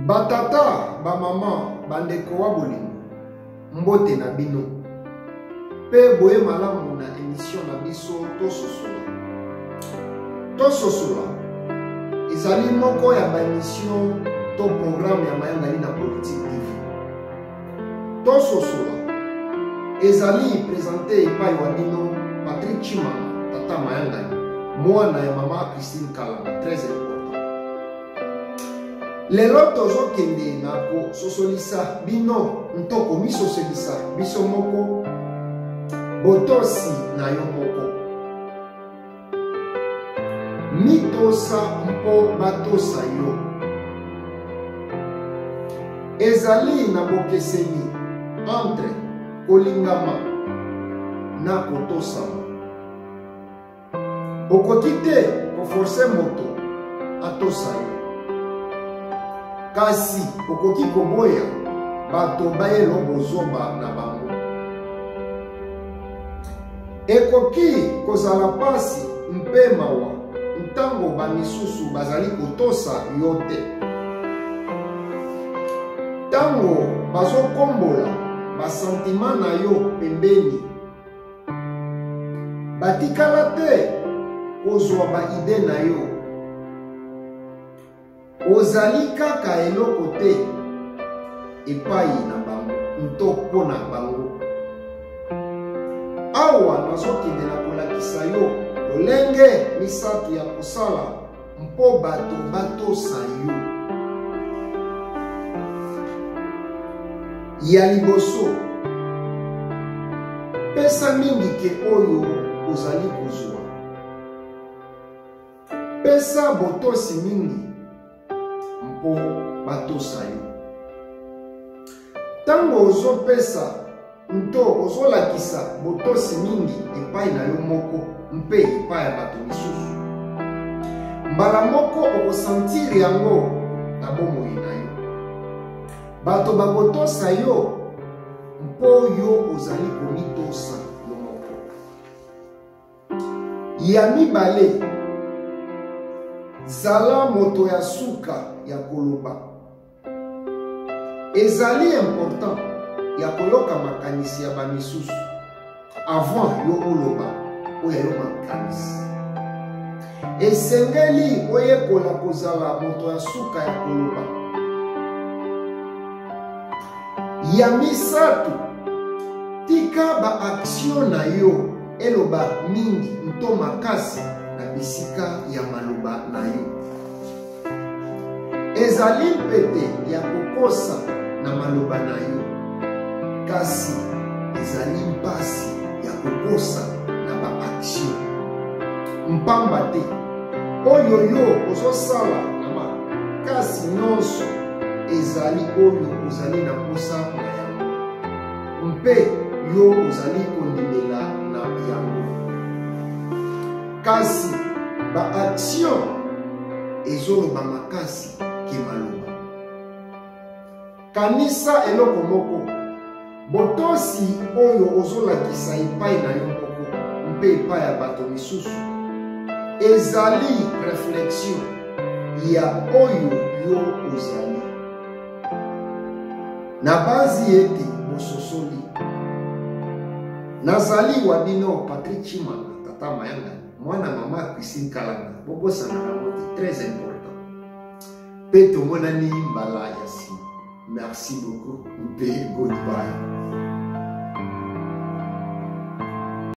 Batata, ba maman, bandeko wa bolingo, mbote na bino. Pe boye malamu na émission na biso Tososola. Tososola, ezali moko ya ba émission to programme ya mayangani na politique TV. Tososola, ezali présenté epai wa bino Patrick Chimanga, tata mayangani, mwana ya mama Christine Kalanga, très important. Lelo tozo kende na ko sosolisa bino ntoko misosolisa biso moko botosi na yo moko mitosa mpo batosa yo ezali na bokeseni entre kolingama na kotosama okoki te koforce moto atosa yo kasi okoki koboya bato bayelo bozoba na bango ekoki kozala pasi mpe mawa ntango bamisusu bazali kotosa yo te ntango bazokombola basentima na yo pembeni batikala te kozwa baide na yo ozali kaka eloko te epai na bango nto mpo na bango awa nazokende na kolakisa yo lolenge misato ya kosala mpo bato batosa yo ya liboso pesa mingi ke oyo ozali kozwa pesa botosi mingi mpo batosa yo ntango ozopesa nto ozolakisa botosi mingi epai na yo moko mpe epai ya bato misusu mbala moko okosantiri yango na bomoi na yo bato bakotosa yo mpo yo ozali komitosa yo moko ya mibale zala moto ya suka ya koloba ezali important ya koyoka makanisi ya bamisusu avant yo oloba oyo yo makanisi esengeli oyekola kozala moto ya suka ya koloba ya misato tika baaktio na yo eloba mingi nto makasi na bisika ya maloba na yo ezali mpete ya kokosa na maloba na yo kasi ezali mpasi ya kokosa na baaktio mpamba te oyo yo ozosala na makasi nyonso ezali oyo ozali na posa na yango mpe yo ozali kondimela na yango kasi baaktio ezoloba makasi ke maloba kanisa eloko moko botosi oyo ozolakisa epai na yo moko mpe epai ya bato misusu ezali réflexion ya oyo yo ozali na bazi ete bososoli nazali wa bino Patrick Chimanga tata mayangani mwana mama Christine Kalanga bobosana nango te très important mpe tomonani mbala ya nsima merci beaucoup mpe goodbye.